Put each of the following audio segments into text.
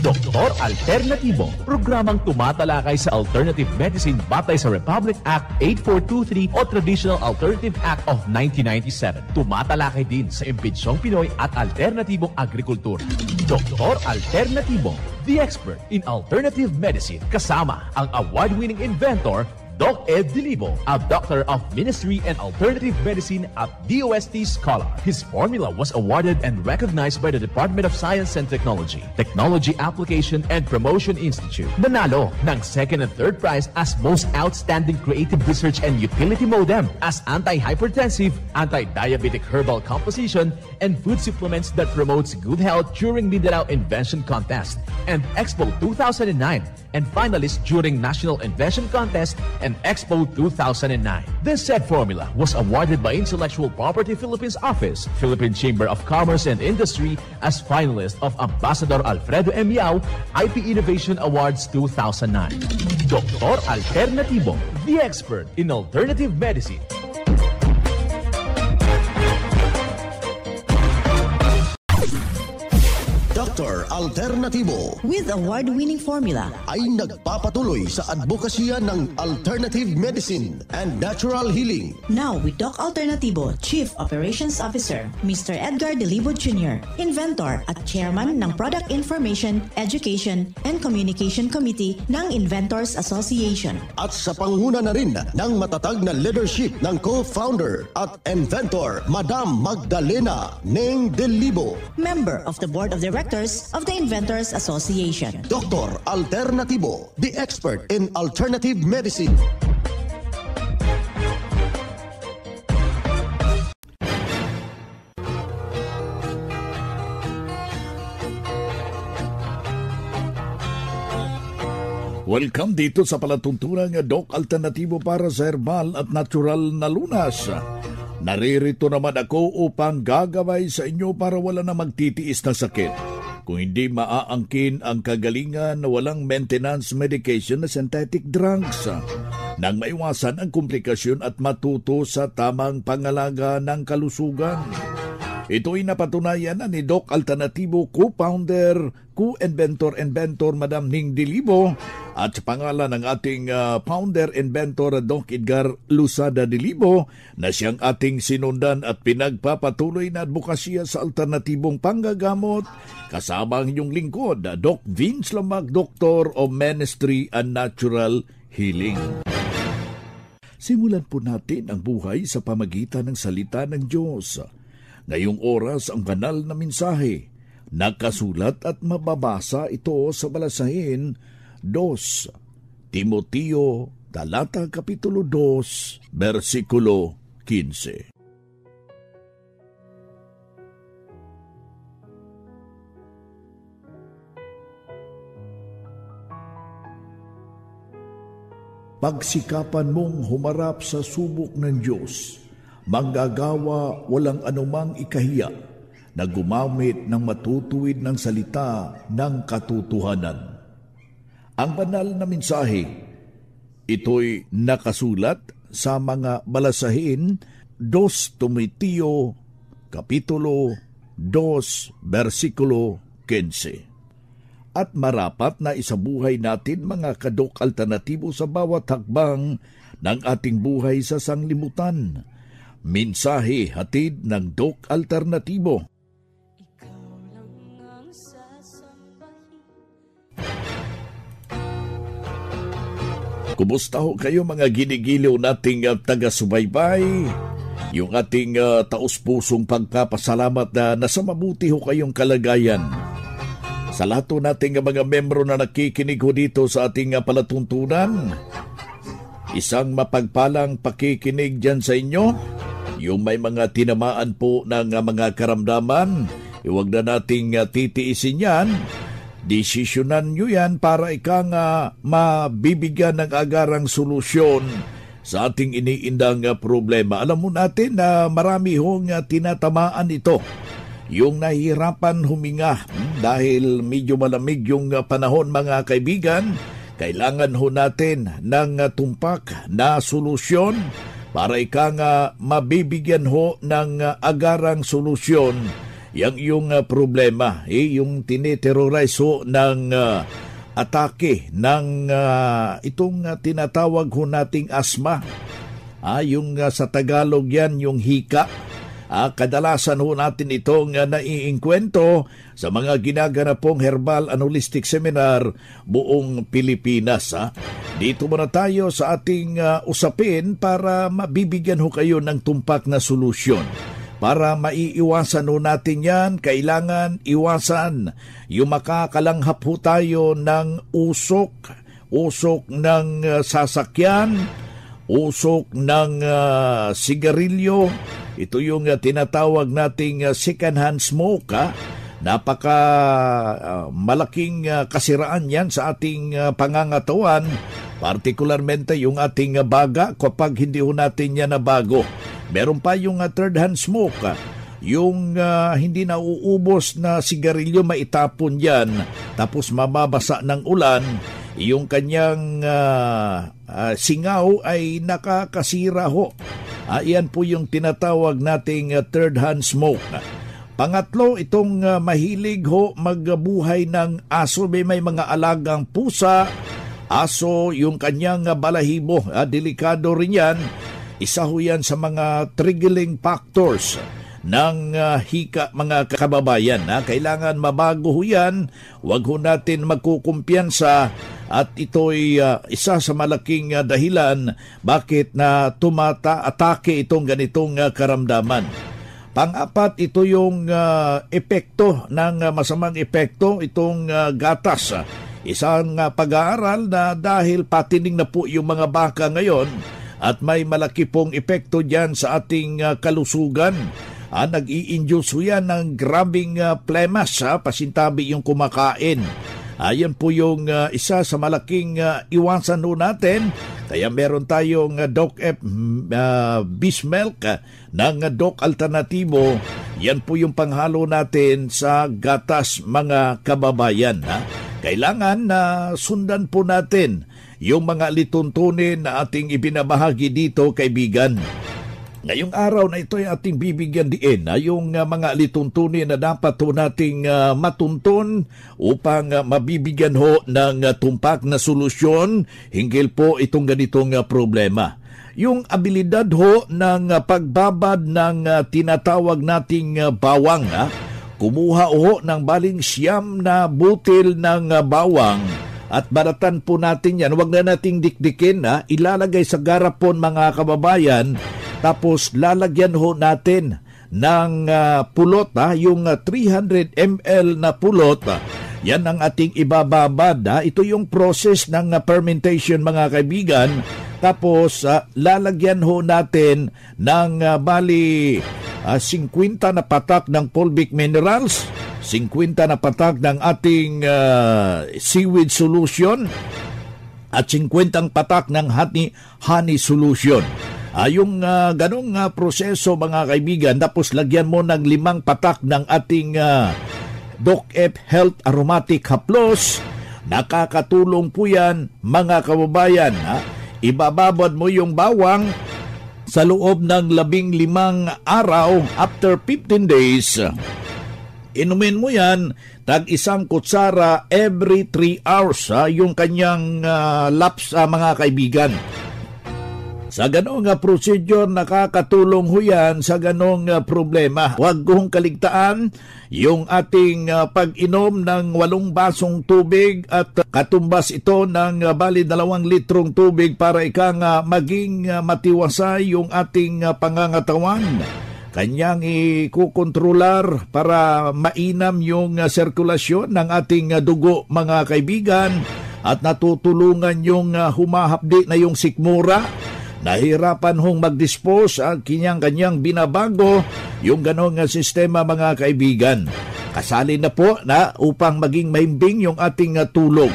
Doktor Alternatibo, programang tumatalakay sa alternative medicine batay sa Republic Act 8423 o Traditional Alternative Act of 1997. Tumatalakay din sa imbitsyong Pinoy at alternatibong agrikultura. Doktor Alternatibo, the expert in alternative medicine, kasama ang award-winning inventor Doc Ed Dilibo, a doctor of ministry and alternative medicine at DOST Scholar. His formula was awarded and recognized by the Department of Science and Technology, Technology Application and Promotion Institute. Nanalo ng second and third prize as Most Outstanding Creative Research and Utility Modem, as anti-hypertensive, anti-diabetic herbal composition, and food supplements that promotes good health during Mindanao Invention Contest and Expo 2009, and finalist during National Invention Contest and Expo 2009. This said formula was awarded by Intellectual Property Philippines Office, Philippine Chamber of Commerce and Industry as finalist of Ambassador Alfredo M. Yao IP Innovation Awards 2009. Doktor Alternatibo, the expert in alternative medicine. Dr. Alternatibo with award-winning formula ay nagpapatuloy sa advokasya ng alternative medicine and natural healing. Now with Doc Alternatibo, Chief Operations Officer, Mr. Edgar Dilibo Jr., Inventor at Chairman ng Product Information, Education and Communication Committee ng Inventors Association. At sa panguna na rin ng matatag na leadership ng co-founder at inventor, Madam Magdalena Neng Dilibo, Member of the Board of Directors of the Inventors Association. Dr. Alternatibo, the expert in alternative medicine. Welcome dito sa palatuntunan ng Doc Alternatibo para sa herbal at natural na lunas. Naririto naman ako upang gagabay sa inyo para wala na magtitiis na sakit. Kung hindi maaangkin ang kagalingan na walang maintenance medication na synthetic drugs, nang maiwasan ang komplikasyon at matuto sa tamang pangalaga ng kalusugan. Ito'y napatunayan ni Doc Alternatibo, co-founder, co-inventor, Madam Ning Dilibo, at sa pangalan ng ating founder-inventor, Doc Edgar Lusada Dilibo, na siyang ating sinundan at pinagpapatuloy na advokasya sa alternatibong panggagamot, kasama ang inyong lingkod, Doc Vince Lamag, Doctor of Ministry and Natural Healing. Simulan po natin ang buhay sa pamagitan ng salita ng Diyos. Ngayong oras ang banal na mensahe, nakasulat at mababasa ito sa Balasahin 2 Timoteo, talata kapitulo 2, versikulo 15. Pagsikapan mong humarap sa subok ng Diyos, manggagawa walang anumang ikahiya na gumamit ng matutuwid ng salita ng katotohanan. Ang banal na mensahe, ito'y nakasulat sa mga Balasahin 2 Timoteo, kapitulo 2, versikulo 15. At marapat na isabuhay natin mga kadok alternatibo sa bawat hakbang ng ating buhay sa sanglibutan. Mensahe hatid ng Doc Alternatibo. Kumusta ho kayo mga ginigiliw nating taga-subaybay? Yung ating taus-pusong pagpapasalamat na nasa mabuti ho kayong kalagayan. Sa lahat ho nating mga membro na nakikinig ho dito sa ating palatuntunan, isang mapagpalang pakikinig dyan sa inyo. Yung may mga tinamaan po ng mga karamdaman, huwag na nating titiisin yan. Desisyonan nyo yan para mabibigyan ng agarang solusyon sa ating iniindang problema. Alam mo natin na marami hong tinatamaan ito. Yung nahihirapan huminga dahil medyo malamig yung panahon mga kaibigan, kailangan ho natin ng tumpak na solusyon para mabibigyan ho ng agarang solusyon yang iyong problema, yung tineterrorize ho ng atake ng itong tinatawag ho nating asma. Yung sa Tagalog yan, yung hika. Kadalasan ho natin itong naiingkwento sa mga ginaganapong herbal and holistic seminar buong Pilipinas. Dito muna tayo sa ating usapin para mabibigyan ho kayo ng tumpak na solusyon. Para maiiwasan ho natin yan, kailangan iwasan yung makakalanghap ho tayo ng usok ng sasakyan, usok ng sigarilyo. Ito yung tinatawag nating second-hand smoke. Napaka malaking kasiraan yan sa ating pangangatawan, partikularmente yung ating baga kapag hindi ho natin yan nabago. Meron pa yung third-hand smoke, yung hindi nauubos na sigarilyo, maitapon yan, tapos mababasa ng ulan, yung kanyang singaw ay nakakasira ho. Iyan po yung tinatawag nating third-hand smoke. Pangatlo, itong mahilig ho magbuhay ng aso. May mga alagang pusa, aso, yung kanyang balahibo. Delikado rin yan. Isa ho yan sa mga triggering factors ng hika, mga kababayan. Kailangan mabago ho yan. Huwag ho natin magkukumpiyansa. At ito'y isa sa malaking dahilan bakit na atake itong ganitong karamdaman. Pang-apat, ito yung epekto ng masamang epekto, itong gatas. Isang pag-aaral na dahil patining na po yung mga baka ngayon at may malaki pong epekto dyan sa ating kalusugan. Nag-i-induce yan ng grabing plemas, pasintabi yung kumakain. Ayan po yung isa sa malaking iwasan ho natin. Kaya meron tayong Doc F Beef Milk ng Doc Alternativo. Yan po yung panghalo natin sa gatas, mga kababayan. Kailangan na sundan po natin yung mga lituntunin na ating ibinabahagi dito, kaibigan. Ngayong araw na ito ay ating bibigyan diin yung mga lituntunin na dapat ho nating matuntun upang mabibigyan ho ng tumpak na solusyon hinggil po itong ganitong problema. Yung abilidad ho ng pagbabad ng tinatawag nating bawang. Kumuha ho ng baling siyam na butil ng bawang at baratan po natin yan. Huwag na nating dikdikin, ilalagay sa garapon, mga kababayan. Tapos lalagyan ho natin ng pulot, yung 300 ml na pulot. Yan ang ating ibababad. Ito yung process ng fermentation, mga kaibigan. Tapos lalagyan ho natin ng bali 50 na patak ng fulvic minerals, 50 na patak ng ating seaweed solution, at 50 patak ng honey solution. Yung ganong proseso, mga kaibigan, tapos lagyan mo ng 5 patak ng ating Doc F Health Aromatic Haplos. Nakakatulong po yan, mga kababayan. Ibababad mo yung bawang sa loob ng 15 araw. After 15 days, inumin mo yan tag-1 kutsara every 3 hours. Yung kanyang laps, mga kaibigan. Sa ganong procedure, nakakatulong ho yan sa ganong problema. Huwag kong kaligtaan yung ating pag-inom ng 8 basong tubig at katumbas ito ng bali 2 litrong tubig para maging matiwasay yung ating pangangatawan. Kanyang ikukontrolar para mainam yung sirkulasyon ng ating dugo, mga kaibigan, at natutulungan yung humahapdi na yung sikmura. Nahirapan hong mag-dispose at kanyang binabago yung ganong sistema, mga kaibigan. Kasali na po na upang maging mahimbing yung ating tulong.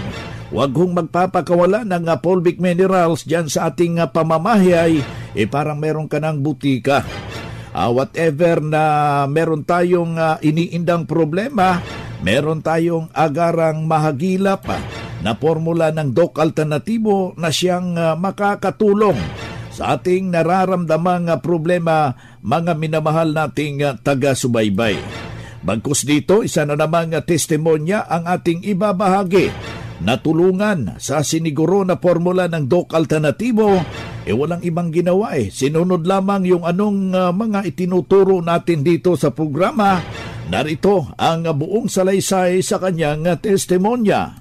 Huwag hong magpapakawala ng fulvic minerals dyan sa ating pamamahay, parang meron ka ng butika. Whatever na meron tayong iniindang problema, meron tayong agarang mahagilap na formula ng Doc Alternativo na siyang makakatulong sa ating nararamdamang problema, mga minamahal nating taga-subaybay. Bagkus dito, isa na namang testimonya ang ating ibabahagi. Natulungan sa siniguro na formula ng Doc Alternatibo, walang ibang ginawa Sinunod lamang yung anong mga itinuturo natin dito sa programa. Narito ang buong salaysay sa kanyang testimonya.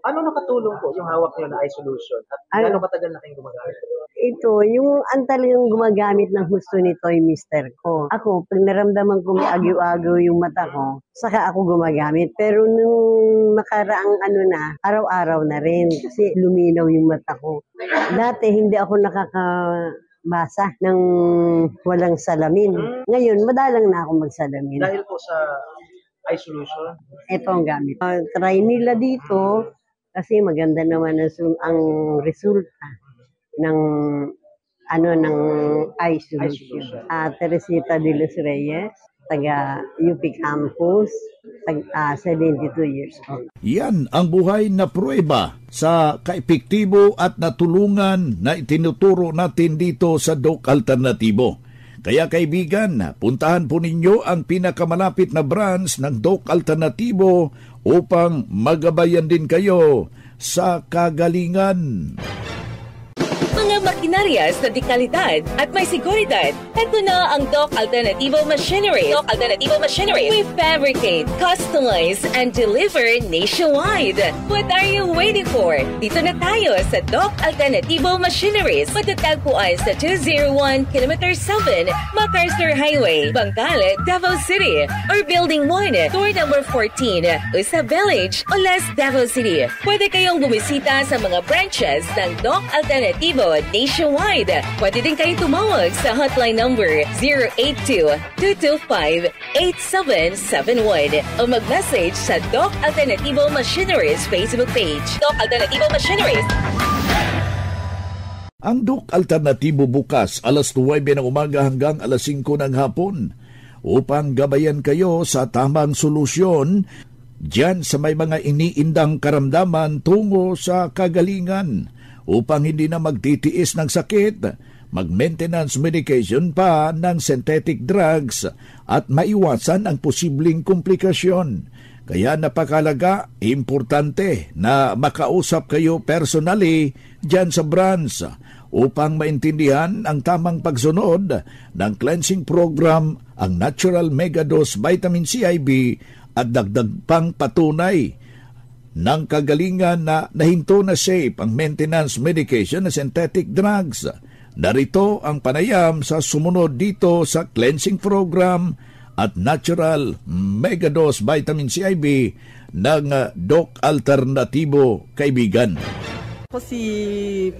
Ano nakatulong po yung hawak niyo na eye solution? At gaano katagal na kayong gumagamit? Ito, yung talagang gumagamit ng gusto nito ay mister ko. Ako, pag naramdaman ko may agyo-agyo yung mata ko, saka ako gumagamit. Pero nung nakaraang araw-araw na rin kasi luminaw yung mata ko. Dati hindi ako nakakabasa ng walang salamin. Ngayon, madalang na ako magsalamin. Dahil po sa eye solution? Ito ang gamit. Try nila dito kasi maganda naman ang resulta ng eye solution. Teresita de los Reyes, taga UP Campus, 72 years old. Yan ang buhay na pruweba sa kaepektibo at natulungan na itinuturo natin dito sa Doc Alternatibo. Kaya kaibigan, puntahan po ninyo ang pinakamalapit na branch ng Doc Alternatibo upang magabayan din kayo sa kagalingan. Mga makinarias na di kalidad at may seguridad. Ito na ang Doc Alternativo Machinery. Doc Alternativo Machinery. We fabricate, customize, and deliver nationwide. What are you waiting for? Dito na tayo sa Doc Alternativo Machineries. Matatagpuan sa 201 km 7 MacArthur Highway, Bangkal, Davao City. Or Building 1, Door number 14, Usa Village, Olas, Davao City. Pwede kayong bumisita sa mga branches ng Doc Alternativo nationwide. Pwede din kayo tumawag sa hotline number 082-225-8771 o mag-message sa Doc Alternativo Machineries Facebook page. Doc Alternativo Machineries. Ang Doc Alternatibo bukas alas 9 ng umaga hanggang alas 5 ng hapon upang gabayan kayo sa tamang solusyon diyan sa may mga iniindang karamdaman tungo sa kagalingan. Upang hindi na magtitiis ng sakit, mag-maintenance medication pa ng synthetic drugs at maiwasan ang posibleng komplikasyon. Kaya napakalaga, importante na makausap kayo personally dyan sa branch upang maintindihan ang tamang pagsunod ng cleansing program, ang Natural Megadose Vitamin CIB at dagdag pang patunay ng kagalingan na nahinto na safe ang maintenance medication na synthetic drugs. Narito ang panayam sa sumunod dito sa cleansing program at Natural Megadose Vitamin CIB ng Doc Alternatibo, kaibigan. Ako si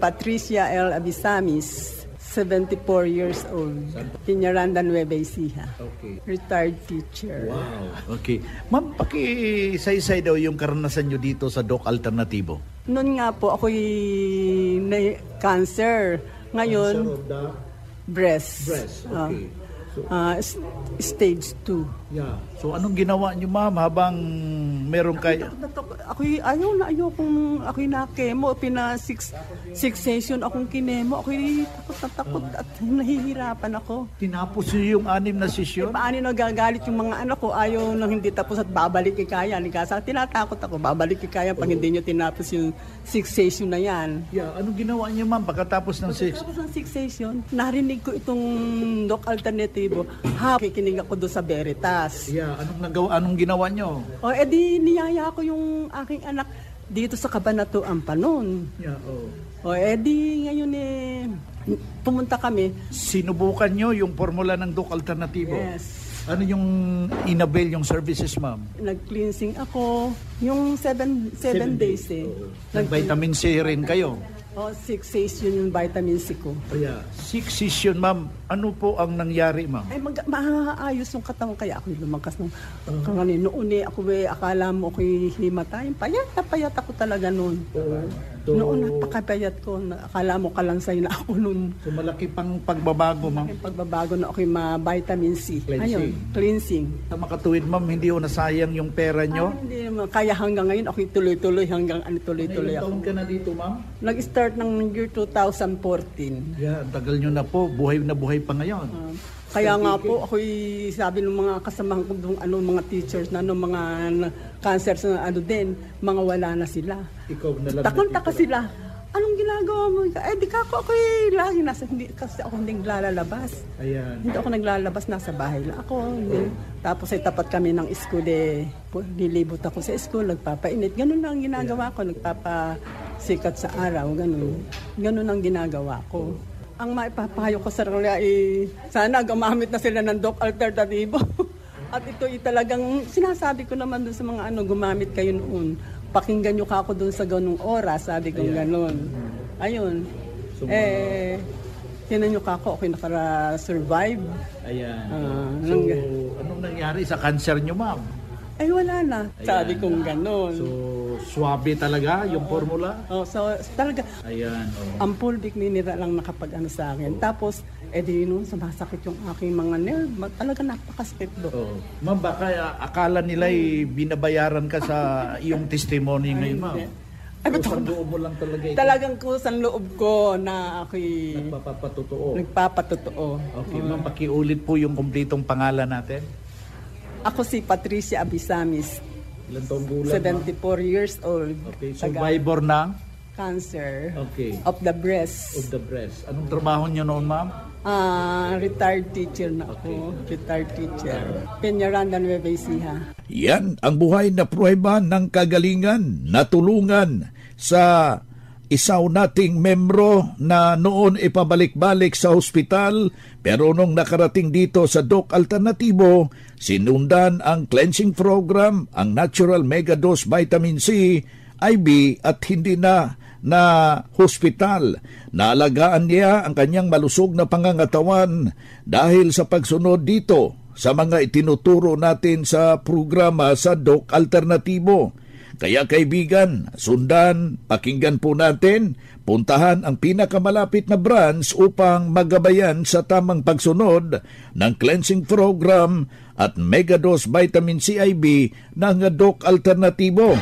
Patricia L. Abisamis, 74 years old. Piñaranda, Nueva Ecija. Okay. Retired teacher. Wow. Okay. Ma'am, pakisaysay daw yung karanasan nyo dito sa Doc Alternatibo. Noon nga po, ako'y may cancer. Ngayon, Cancer of the breast. breast. Okay. Stage 2. Yeah. So anong ginawa nyo, ma'am, habang meron kayo? Ako'y na-chemo. Pina 6 session akong kinemo. Ako'y takot at nahihirapan ako. Tinapos nyo yung 6 na sesyon? Paano nagagalit yung mga anak ko, ayaw nang hindi tapos at babalik ikaya. Tinatakot ako, babalik ikaya pag hindi nyo tinapos yung 6 session na yan. Yeah. Anong ginawa nyo, ma'am, pagkatapos ng 6? Pagkatapos ng 6 session, narinig ko itong Doc Alternativo. Kikinig ako doon sa Veritas. Yeah. Anong ginawa nyo? O edi niyaya ko yung aking anak dito sa Cabanatuan pa noon. Yeah, O edi ngayon pumunta kami. Sinubukan nyo yung formula ng Doc Alternativo? Yes. Ano yung inabil yung services, ma'am? Nag-cleansing ako. Yung 7 days Nag-vitamin C rin kayo? 6 session yung vitamin C ko. Yeah. 6 session, ma'am. Ano po ang nangyari, ma'am? Ay, maayos yung katawan. Kaya ako lumakas nung kanganin. Noon akala mo ako'y himatay. Payat ako talaga noon. Noon napakapayat ko. Akala mo kalansay na ako noon. So malaki pang pagbabago, ma'am? Pagbabago na ako'y ma-vitamin C. Cleansing. Ayun, cleansing. Sa makatuwid, ma'am, hindi ho nasayang yung pera nyo? Hindi naman. Kaya hanggang ngayon ako'y tuloy-tuloy hanggang tuloy-tuloy Ilang ako. taon ka na dito, ma'am? Nag-start ng year 2014. Yeah, tagal nyo na po. Buhay na buhay pa ngayon. Kaya nga po, ako'y sabi ng mga kasamahan ko doon, mga teachers na, mga cancers na din, mga wala na sila. Ikaw na lang. Takon-taka sila. Anong ginagawa mo? Di ka ako'y lagi kasi ako hindi naglalabas. Ayan. Hindi ako naglalabas, nasa bahay lang ako. Tapos ay tapat kami ng school, nilibot ako sa school, nagpapainit. Ganun lang ang ginagawa ko, nagpapasikat sa araw, ganun. Ganun ang ginagawa ko. Ang maipapayo ko sa kanila sana gumamit na sila ng Doc Alternativo. At ito talagang sinasabi ko naman doon sa mga gumamit kayo noon. Pakinggan nyo ka ako doon sa ganung oras, sabi ko gano'n. Ayun. So, tinan nyo ka ako, ako'y nakara-survive. Ayan. So, anong nangyari sa cancer nyo, ma'am? Ay, wala na. Sabi kong gano'n. So, swabe talaga yung formula? So talaga. Ayan. Ang fulvic mineral lang sa akin. Tapos, sumasakit yung aking mga nerve. Talaga napakasakit doon. Ma'am, baka akala nila'y binabayaran ka sa iyong testimony ngayon, ma'am. Ay, kusang loob mo lang talaga ito? Talagang kusang loob ko na ako'y nagpapatotoo. Okay, ma'am, pakiulit po yung kumpletong pangalan natin. Ako si Patricia Abisamis. Ilan taong gulang? 74 years old. Okay, survivor ng? Cancer. Okay. Of the breast. Of the breast. Anong trabaho niyo noon, ma'am? Retired teacher na ako. Retired teacher. Peñaranda, Nueva Ecija. Yan ang buhay na pruweba ng kagalingan na tulungan sa isaw nating membro na noon ipabalik-balik sa ospital pero nung nakarating dito sa Doc Alternativo, sinundan ang cleansing program, ang Natural Mega Dose Vitamin C, IV at hindi na hospital. Naalagaan niya ang kanyang malusog na pangangatawan dahil sa pagsunod dito sa mga itinuturo natin sa programa sa Doc Alternativo. Kaya kaibigan, sundan, pakinggan po natin, puntahan ang pinakamalapit na branch upang magabayan sa tamang pagsunod ng cleansing program at Megadose Vitamin C IV ng Doc Alternativo.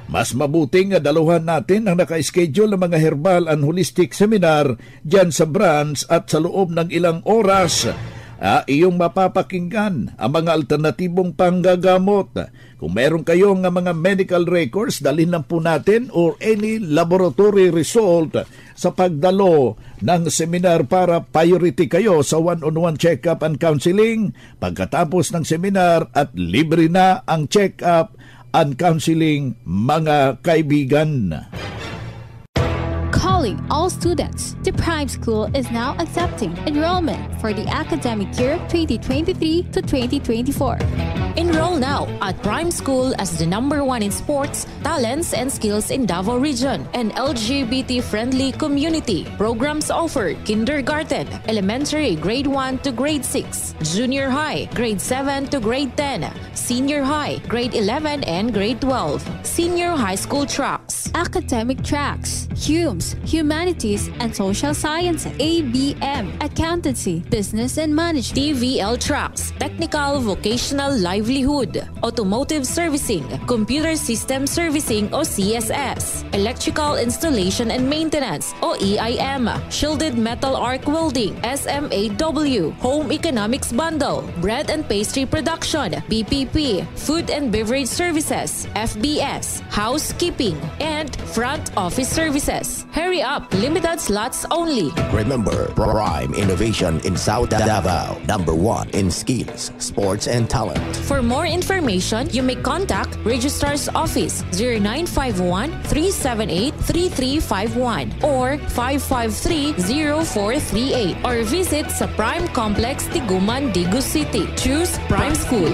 Mas mabuting daluhan natin ang naka-schedule ng mga herbal and holistic seminar dyan sa branch at sa loob ng ilang oras. Iyong mapapakinggan ang mga alternatibong panggagamot. Kung meron kayong mga medical records, dalhin lang po natin or any laboratory result sa pagdalo ng seminar para priority kayo sa one-on-one check-up and counseling. Pagkatapos ng seminar at libre na ang check-up and counseling, mga kaibigan. Calling all students, the Prime School is now accepting enrollment for the academic year 2023 to 2024. Enroll now at Prime School as the #1 in sports, talents, and skills in Davao Region, an LGBT-friendly community. Programs offered: kindergarten, elementary grade 1 to grade 6, junior high grade 7 to grade 10, senior high grade 11 and grade 12, senior high school tracks, academic tracks, HUMS, Humanities and Social Sciences, ABM, Accountancy, Business and Management, TVL tracks, technical vocational livelihood, automotive servicing, computer system servicing o CSS, electrical installation and maintenance o EIM, shielded metal arc welding, SMAW, home economics bundle, bread and pastry production, BPP, food and beverage services, FBS, housekeeping, and front office services. Hurry up, limited slots only. Remember, Prime Innovation in South Davao, #1 in skills, sports, and talent. For more information, you may contact Registrar's Office 0951-378-3351 or 553-0438 or visit sa Prime Complex, Tiguman, Digu City. Choose Prime School.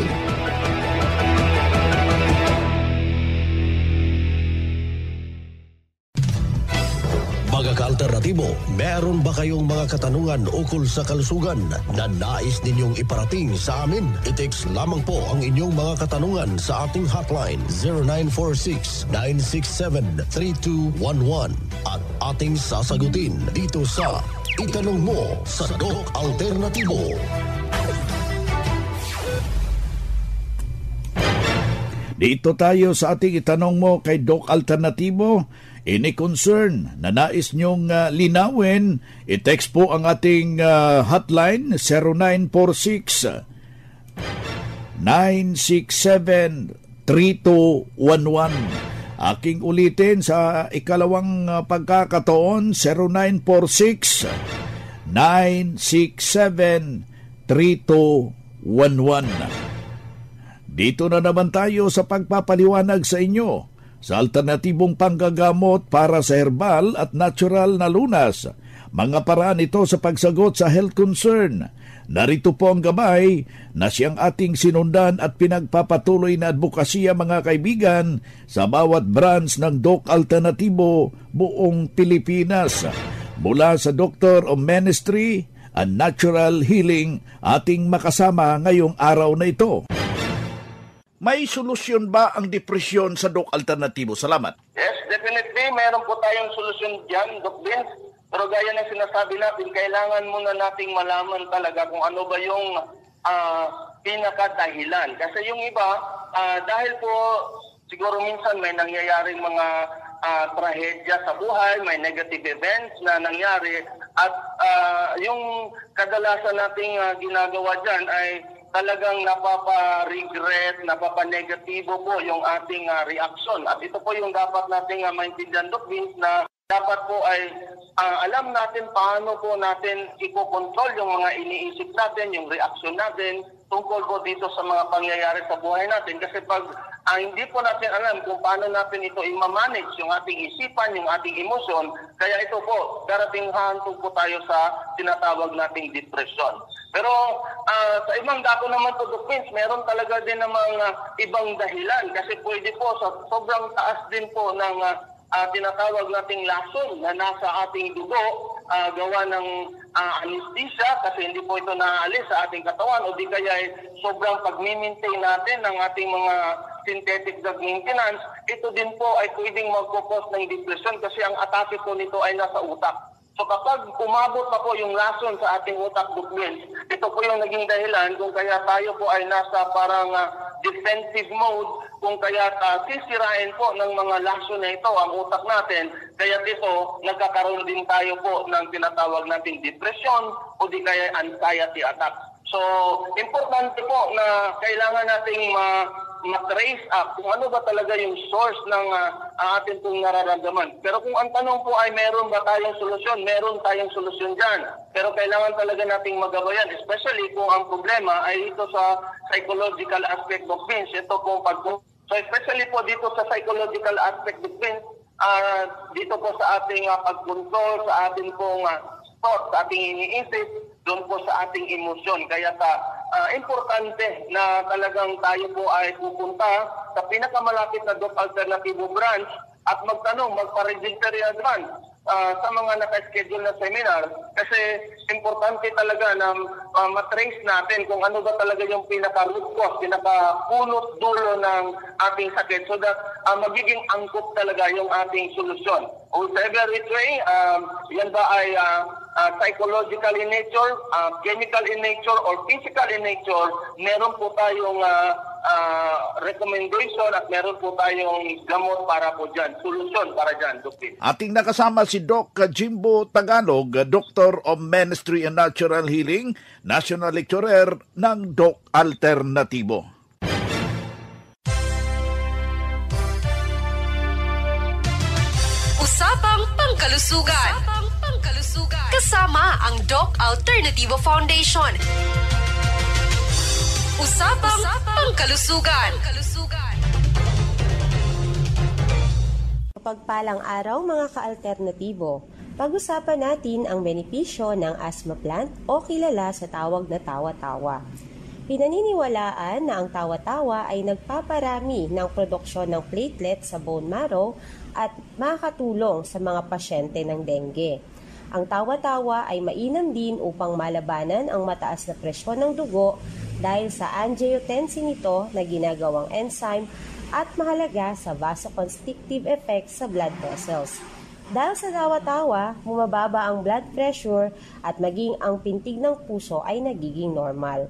Mga ka-alternatibo, meron ba kayong mga katanungan ukol sa kalusugan na nais ninyong iparating sa amin? I-text lamang po ang inyong mga katanungan sa ating hotline 0946-967-3211 at ating sasagutin dito sa Itanong Mo sa Doc Alternativo. Dito tayo sa ating itanong mo kay Doc Alternativo. Any concern na nais nyong linawin, i-text po ang ating hotline 0946 967-3211. Aking ulitin sa ikalawang pagkakataon, 0946 967-3211. Dito na naman tayo sa pagpapaliwanag sa inyo sa alternatibong panggagamot para sa herbal at natural na lunas. Mga paraan ito sa pagsagot sa health concern. Narito po ang gabay na siyang ating sinundan at pinagpapatuloy na advokasya, mga kaibigan, sa bawat branch ng Doc Alternativo buong Pilipinas. Mula sa Doctor of Ministry and Natural Healing, ating makasama ngayong araw na ito. May solusyon ba ang depresyon sa Doc Alternativo? Salamat. Yes, definitely. Mayroon po tayong solusyon dyan, Doc Vince. Pero gaya ng sinasabi natin, kailangan muna nating malaman talaga kung ano ba yung pinakadahilan. Kasi yung iba, dahil po siguro minsan may nangyayaring mga trahedya sa buhay, may negative events na nangyari, at yung kadalasan nating ginagawa dyan ay talagang napapa-regret, napapa-negatibo po yung ating reaction. At ito po yung dapat nating maintindihan, Doc Vince, na dapat po ay alam natin paano po natin ikokontrol yung mga iniisip natin, yung reaction natin tungkol po dito sa mga pangyayari sa buhay natin. Kasi pag hindi po natin alam kung paano natin ito i-manage, yung ating isipan, yung ating emosyon, kaya ito po, darating hantog po tayo sa tinatawag nating depression. Pero sa ibang dako naman po, Doc Vince, meron talaga din namang ibang dahilan. Kasi pwede po, sa sobrang taas din po ng tinatawag nating lason na nasa ating dugo, gawa ng anesthesia kasi hindi po ito naaalis sa ating katawan, o di kaya sobrang pag-maintain natin ng ating mga synthetic drug maintenance, ito din po ay pwedeng magkukos ng depression kasi ang atake po nito ay nasa utak. So kapag umabot pa po yung lason sa ating utak, Vince, ito po yung naging dahilan kung kaya tayo po ay nasa parang defensive mode, kung kaya sisirain po ng mga lason na ito ang utak natin, kaya dito nagkakaroon din tayo po ng tinatawag nating depression o di kaya anxiety attack. So, importante po na kailangan nating ma-trace up kung ano ba talaga yung source ng ating pong nararamdaman. Pero kung ang tanong po ay meron ba tayong solusyon, meron tayong solusyon dyan. Pero kailangan talaga nating magabayan, especially kung ang problema ay ito sa psychological aspect of things. Ito po so especially po dito sa psychological aspect of things, dito po sa ating pag-control, sa ating pong thought, sa ating iniisip, doon po sa ating emosyon. Kaya importante na talagang tayo po ay pupunta sa pinakamalapit na Doc Alternativo branch at magtanong, magpa-register in advance sa mga naka-schedule na seminar. Kasi importante talaga na matrace natin kung ano ba talaga yung pinaka-root cause, pinaka-punot dulo ng ating sakit so that magiging angkop talaga yung ating solusyon. Whatever which way, yan ba ay psychological in nature, chemical in nature, or physical in nature, meron po tayong recommendation at meron po tayong gamot para po dyan, solusyon para dyan, Dr. Ating nakasama si Doc Jimbo Tagalog, Doctor of Ministry and Natural Healing, National Lecturer ng Doc Alternativo. Usapang Pangkalusugan. Kasama ang Doc Alternativo Foundation. Usapang Pangkalusugan. Pagpalang araw mga ka-alternatibo, pag-usapan natin ang benepisyo ng asthma plant o kilala sa tawag na tawa-tawa. Pinaniniwalaan na ang tawa-tawa ay nagpaparami ng produksyon ng platelet sa bone marrow at makakatulong sa mga pasyente ng dengue. Ang tawa-tawa ay mainam din upang malabanan ang mataas na presyon ng dugo dahil sa angiotensin nito na ginagawang enzyme at mahalaga sa vasoconstrictive effect sa blood vessels. Dahil sa tawa-tawa, bumababa ang blood pressure at maging ang pintig ng puso ay nagiging normal.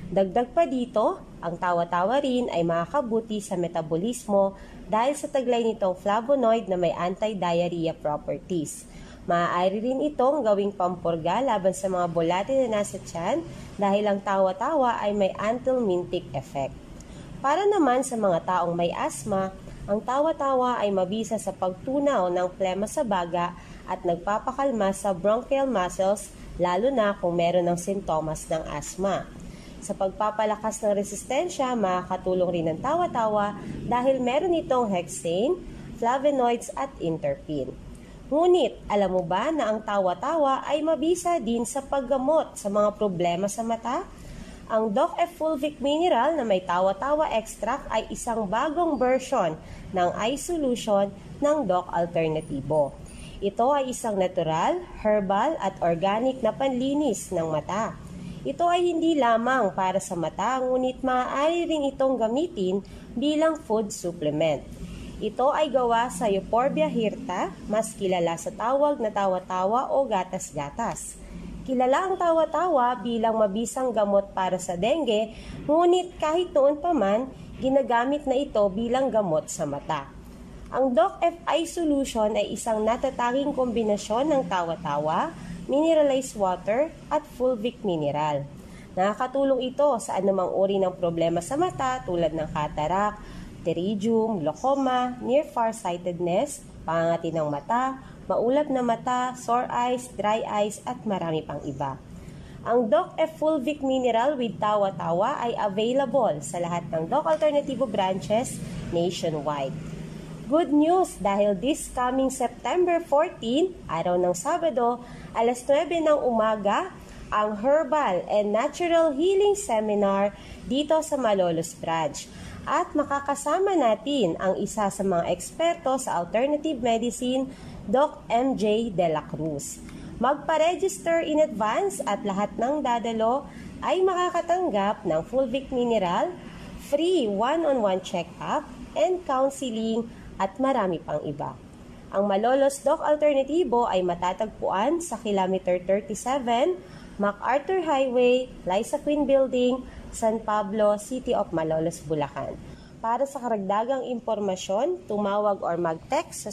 Dagdag pa dito, ang tawa-tawa rin ay makakabuti sa metabolismo dahil sa taglay nitong flavonoid na may anti-diarrhea properties. Maaari rin itong gawing pampurga laban sa mga bulate na nasa tiyan dahil ang tawa-tawa ay may anthelmintic effect. Para naman sa mga taong may asma, ang tawa-tawa ay mabisa sa pagtunaw ng plema sa baga at nagpapakalma sa bronchial muscles lalo na kung meron ng sintomas ng asma. Sa pagpapalakas ng resistensya, makakatulong rin ang tawa-tawa dahil meron itong hexane, flavonoids at interpene. Ngunit, alam mo ba na ang tawa-tawa ay mabisa din sa paggamot sa mga problema sa mata? Ang Doc F Fulvic Mineral na may tawa-tawa extract ay isang bagong version ng eye solution ng Doc Alternativo. Ito ay isang natural, herbal at organic na panlinis ng mata. Ito ay hindi lamang para sa mata, ngunit maaari rin itong gamitin bilang food supplement. Ito ay gawa sa Euphorbia hirta, mas kilala sa tawag na tawa-tawa o gatas-gatas. Kilala ang tawa-tawa bilang mabisang gamot para sa dengue, ngunit kahit noon pa man, ginagamit na ito bilang gamot sa mata. Ang Doc F Eye Solution ay isang natatanging kombinasyon ng tawa-tawa, mineralized water at fulvic mineral. Nakakatulong ito sa anumang uri ng problema sa mata tulad ng cataract, pterygium, glaucoma, near farsightedness, pangangati ng mata, maulap na mata, sore eyes, dry eyes at marami pang iba. Ang Doc F Fulvic Mineral with Tawa-Tawa ay available sa lahat ng Doc Alternativo branches nationwide. Good news dahil this coming September 14, araw ng Sabado, alas 9 ng umaga, ang Herbal and Natural Healing Seminar dito sa Malolos Branch. At makakasama natin ang isa sa mga eksperto sa alternative medicine, Doc MJ De La Cruz. Magpa-register in advance at lahat ng dadalo ay makakatanggap ng Fulvic Mineral, free one-on-one check-up and counseling at marami pang iba. Ang Malolos Doc Alternativo ay matatagpuan sa Kilometer 37, MacArthur Highway, Liza Queen Building, San Pablo, City of Malolos, Bulacan. Para sa karagdagang impormasyon, tumawag or mag-text sa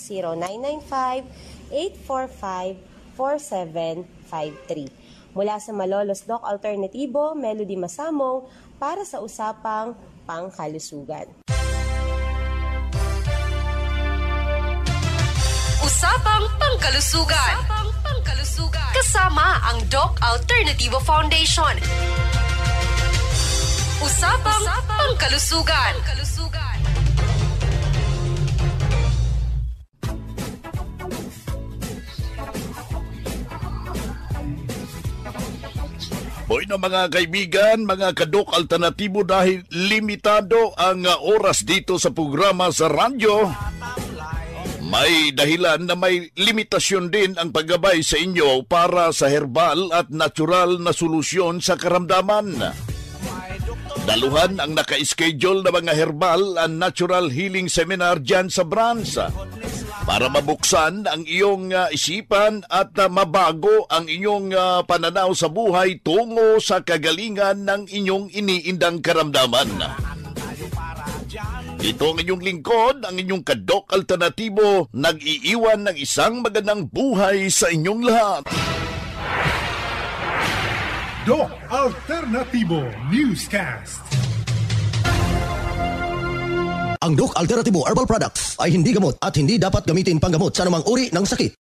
0995-845-4753. Mula sa Malolos Doc Alternativo, Melody Masamong para sa usapang pangkalusugan. Usapang pangkalusugan. Kasama ang Doc Alternativo Foundation. Usapang pangkalusugan. Hoy na mga kaibigan, mga ka-Doc Alternatibo, dahil limitado ang oras dito sa programa sa radyo, may dahilan na may limitasyon din ang paggabay sa inyo para sa herbal at natural na solusyon sa karamdaman. Daluhan ang naka-schedule na mga herbal and natural healing seminar dyan sa branch para mabuksan ang iyong isipan at mabago ang inyong pananaw sa buhay tungo sa kagalingan ng inyong iniindang karamdaman. Ito ang inyong lingkod, ang inyong ka-Doc Alternatibo, nag-iiwan ng isang magandang buhay sa inyong lahat. Doc Alternativo Newscast. Ang Doc Alternativo Herbal Products ay hindi gamot at hindi dapat gamitin panggamot sa anumang uri ng sakit.